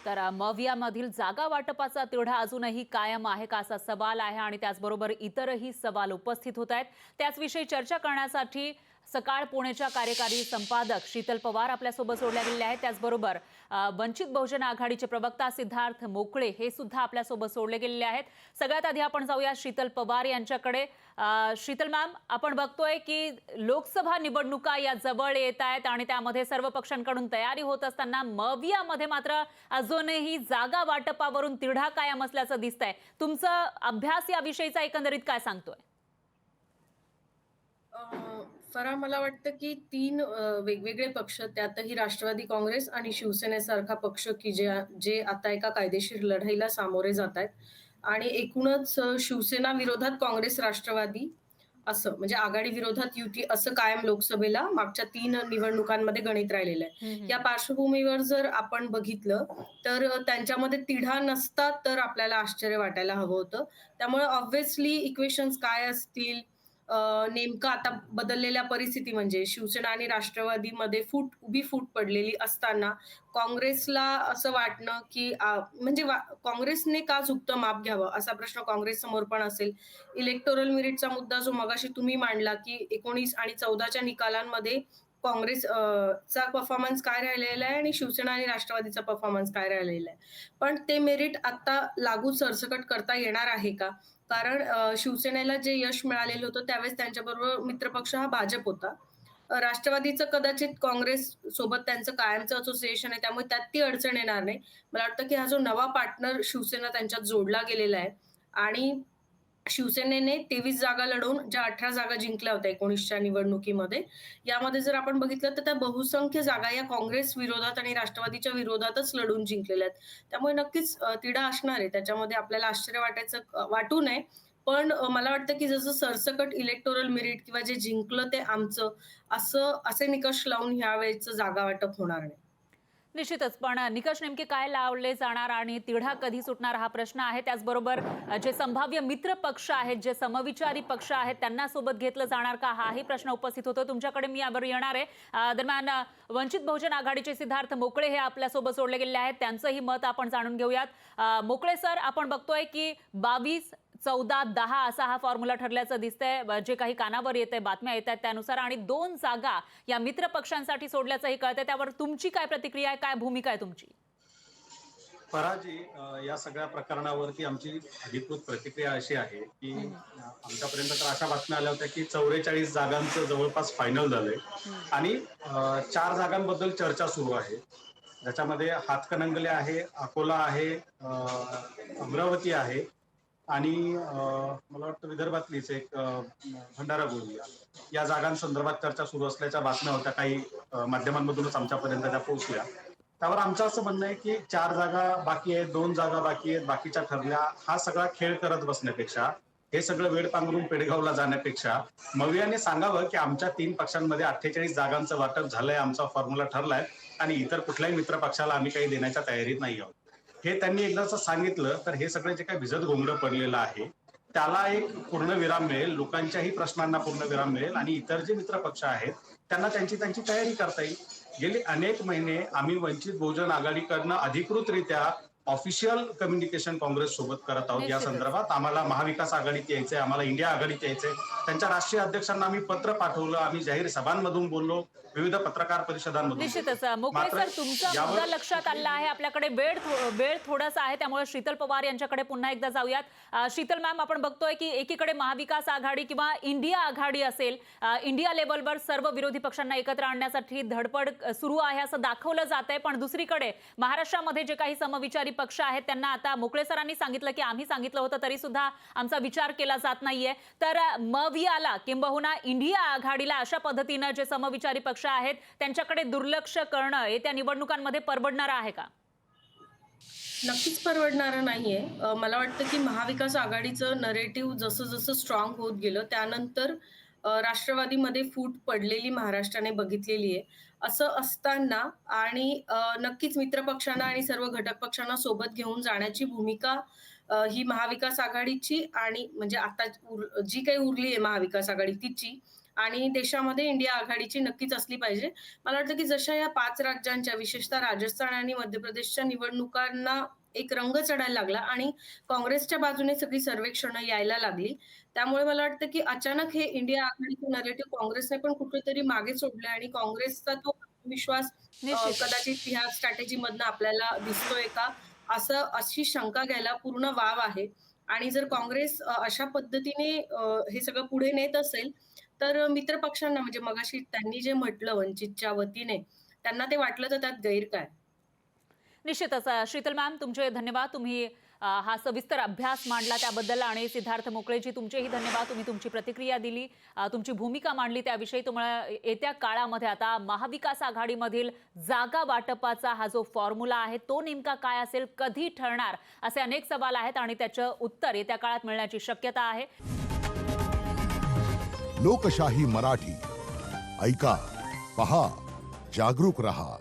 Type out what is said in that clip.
तर मवियामधील जागा वाटपाचा तिढा अजूनही कायम आहे का असा सवाल आहे आणि त्याचबरोबर इतरही सवाल उपस्थित होत आहेत। त्याचविषयी चर्चा करण्यासाठी सकाळ पुणेच्या कार्यकारी संपादक शीतल पवार आपल्यासोबत जोडल्या गेलेल्या आहेत। त्याचबरोबर वंचित बहुजन आघाडीचे प्रवक्ता सिद्धार्थ मोकळे हे सुद्धा आपल्यासोबत जोडले गेलेले आहेत। सगळ्यात आधी आपण जाऊया शीतल पवार यांच्याकडे। शीतल मॅम, आपण बघतोय की लोकसभा निवडणुका या जवळ येत आहेत आणि त्यामध्ये सर्व पक्षांकडून तयारी होत असताना मवियामध्ये मात्र अजूनही जागा वाटपावरून तिढा कायम असल्याचं दिसतंय। तुमचा अभ्यास याविषयीचा एकंदरीत काय सांगतोय? अ, फराह मला वाटतं की 3 वेगवेगळे पक्ष त्यातही राष्ट्रवादी काँग्रेस आणि शिवसेनेसारखा पक्ष की जे आता एका कायदेशीर लढाईला सामोरे जात आहेत आणि एकूणच शिवसेना विरोधात काँग्रेस राष्ट्रवादी असं म्हणजे आघाडी विरोधात युती असं कायम लोकसभेला मागच्या 3 निवडणुकांमध्ये गणित राहिलेलं आहे. या पार्श्वभूमीवर जर आपण बघितलं तर त्यांच्यामध्ये तिढा नसता तर आपल्याला आश्चर्य वाटायला हवं होतं. त्यामुळे ऑब्व्हियसली इक्वेशन्स काय असतील नेमकं आता बदललेल्या परिस्थिती म्हणजे शिवसेना आणि राष्ट्रवादीमध्ये उभी फूट पडलेली असताना काँग्रेसला असं वाटणं, की म्हणजे काँग्रेसने का झुकतं माप घ्यावं असा प्रश्न काँग्रेससमोर पण असेल. इलेक्टोरल मेरिटचा मुद्दा जो मगाशी तुम्ही मांडला, की 19 आणि 14च्या निकालांमध्ये काँग्रेस चा परफॉर्मन्स काय राहिलेला आहे आणि शिवसेना आणि राष्ट्रवादीचा परफॉर्मन्स काय राहिलेला आहे. पण ते मेरिट आता लागू सरसकट करता येणार आहे का? कारण शिवसेनेला जे यश मिळालेलं होतं त्यावेळेस त्यांच्याबरोबर मित्रपक्ष हा भाजप होता. राष्ट्रवादीचं कदाचित काँग्रेस सोबत त्यांचं कायमचं असोसिएशन आहे त्यामुळे त्यात ती अडचण येणार नाही. मला वाटतं की हा जो नवा पार्टनर शिवसेना त्यांच्यात जोडला गेलेला आहे आणि शिवसेनेने 23 जागा लढवून ज्या 18 जागा जिंकल्या होत्या 19च्या निवडणुकीमध्ये, यामध्ये जर आपण बघितलं तर त्या बहुसंख्य जागा या काँग्रेस विरोधात आणि राष्ट्रवादीच्या विरोधातच लढून जिंकलेल्या आहेत. त्यामुळे नक्कीच तिढा असणार आहे. त्याच्यामध्ये आपल्याला आश्चर्य वाटू नये. पण मला वाटतं की जसं सरसकट इलेक्टोरल मेरिट किंवा जे जिंकलं ते आमचं, असे निकष लावून ह्यावेळेचं जागा वाटप होणार नाही. निश्चितच, पण निकष नेमके काय लावले जाणार आणि तिढा कधी सुटणार हा प्रश्न आहे। त्याचबरोबर जे संभाव्य मित्र पक्ष आहेत, जे समविचारी पक्ष आहेत, त्यांना सोबत घेतलं जाणार का हाही प्रश्न उपस्थित होतो। तुमच्याकडे मी यावर येणार आहे। दरम्यान वंचित बहुजन आघाडीचे सिद्धार्थ मोकळे हे आपल्यासोबत जोडले गेले आहेत, त्यांचंही मत आपण जाणून घेऊयात। मोकळे सर, आपण बघतोय की 22 14 10 असा हा फॉर्म्युला ठरल्याचं दिसतंय, जे काही कानावर येतंय, बातम्या येत आहेत त्यानुसार, आणि 2 जागा या मित्र पक्षांसाठी सोडल्याचंही कळतंय। त्यावर तुमची काय प्रतिक्रिया आहे, काय भूमिका आहे तुमची? पराजी या सगळ्या प्रकरणावरती आमची अधिकृत प्रतिक्रिया अशी आहे की आमच्यापर्यंत तर अशा बातम्या आल्या होत्या की 44 जागांचं जवळपास फायनल झालंय आणि 4 जागांबद्दल चर्चा सुरू आहे, ज्याच्यामध्ये हातकणंगले आहे, अकोला आहे, अमरावती आहे आणि मला वाटतं विदर्भातलीच एक भंडारा गोंदिया या जागांसंदर्भात चर्चा सुरू असल्याच्या बातम्या होत्या, काही माध्यमांमधूनच आमच्यापर्यंत त्या पोहोचल्या। त्यावर आमचं असं म्हणणं आहे की 4 जागा बाकी आहेत, 2 जागा बाकी आहेत, बाकीच्या ठरल्या, हा सगळा खेळ करत बसण्यापेक्षा, हे सगळं वेळ पांघरून पेडगावला जाण्यापेक्षा मवियाने सांगावं की आमच्या 3 पक्षांमध्ये 48 जागांचं वाटप झालंय, आमचा फॉर्म्युला ठरलाय आणि इतर कुठल्याही मित्र पक्षाला आम्ही काही देण्याच्या तयारीत नाही आहोत, हे त्यांनी एकदाच सांगितलं तर हे सगळं जे काही भिजत घोंगडं पडलेलं आहे त्याला एक पूर्ण विराम मिळेल, लोकांच्याही प्रश्नांना पूर्ण विराम मिळेल आणि इतर जे मित्र पक्ष आहेत त्यांना त्यांची त्यांची तयारी करता येईल। गेले अनेक महिने आम्ही वंचित बहुजन आघाडीकडनं अधिकृतरित्या ऑफिशियल कम्युनिकेशन काँग्रेस सोबत करत आहोत। या निश्चितच, संदर्भात आम्हाला महाविकास आघाडीत यायचंय, आम्हाला इंडिया आघाडीत यायचंय, त्यांच्या राष्ट्रीय अध्यक्षांना आम्ही पत्र पाठवलं, आम्ही जाहीर सभांमधून बोललो, विविध पत्रकार परिषदांमधून बोललो। निश्चितच। मोकळे मात्र सर, तुमचा यावर मुद्दा लक्षात आला आहे। आपल्याकडे वेळ थोडासा आहे, त्यामुळे शीतल पवार यांच्याकडे पुन्हा एकदा जाऊयात। शीतल मॅम, आपण बघतोय की एकीकडे महाविकास आघाडी किंवा इंडिया आघाडी असेल, इंडिया लेवलवर सर्व विरोधी पक्षांना एकत्र आणण्यासाठी धडपड सुरू आहे असं दाखवलं जातंय, पण दुसरीकडे महाराष्ट्रामध्ये जे काही समविचारी पक्ष आहेत त्यांना आता मोकळे सरांनी सांगितलं की आम्ही सांगितलं होतं तरी सुद्धा आमचा विचार केला जात नाहीये। तर मवियाला किंबहुना इंडिया आघाडीला अशा पद्धतीनं जे समविचारी पक्ष आहेत त्यांच्याकडे दुर्लक्ष करणं येत्या निवडणुकांमध्ये परवडणार आहे का? नक्कीच परवडणारं नाहीये. मला वाटतं की महाविकास आघाडीचं नरेटिव्ह जसं-जसं स्ट्राँग होत गेलं, त्यानंतर राष्ट्रवादीमध्ये फूट पडलेली महाराष्ट्राने बघितलेली आहे. असं असताना आणि नक्कीच मित्रपक्षांना आणि सर्व घटक पक्षांना सोबत घेऊन जाण्याची भूमिका ही महाविकास आघाडीची आणि म्हणजे आता जी काही उरली आहे महाविकास आघाडी तिची आणि देशामध्ये इंडिया आघाडीची नक्कीच असली पाहिजे. मला वाटतं की जशा या 5 राज्यांच्या विशेषतः राजस्थान आणि मध्य प्रदेशच्या निवडणुकांना एक रंग चढायला लागला आणि काँग्रेसच्या बाजूने सगळी सर्वेक्षणं यायला लागली. त्यामुळे मला वाटतं की अचानक हे इंडिया आघाडीचं नरेटिव्ह काँग्रेसने पण कुठेतरी मागे सोडलंय आणि काँग्रेसचा तो विश्वास निश्चितच. कदाचित ह्या स्ट्रॅटेजीमधनं आपल्याला दिसतोय का? अशी शंका घ्यायला पूर्ण वाव आहे. आणि जर काँग्रेस अशा पद्धतीने हे सगळं पुढे नेत असेल, तर मित्र पक्षांना म्हणजे मगाशी त्यांनी जे म्हटलं वंचितच्या वतीने, त्यांना ते वाटलं तर त्यात गैर काय? निश्चितच शीतल मॅम, तुमचे धन्यवाद. तुम्ही हा सविस्तर अभ्यास मांडला त्याबद्दल, आणि सिद्धार्थ मोकळेजी तुमचेही धन्यवाद. तुम्ही तुमची प्रतिक्रिया दिली, तुमची भूमिका मांडली त्याविषयी. तुम्हाला येत्या काळामध्ये आता महाविकास आघाडीमधील जागा वाटपाचा हा जो फॉर्म्युला आहे तो नेमका काय असेल, कधी ठरणार, असे अनेक सवाल आहेत आणि त्याचं उत्तर येत्या काळात मिळण्याची शक्यता आहे. लोकशाही मराठी ऐका, पहा, जागरूक रहा.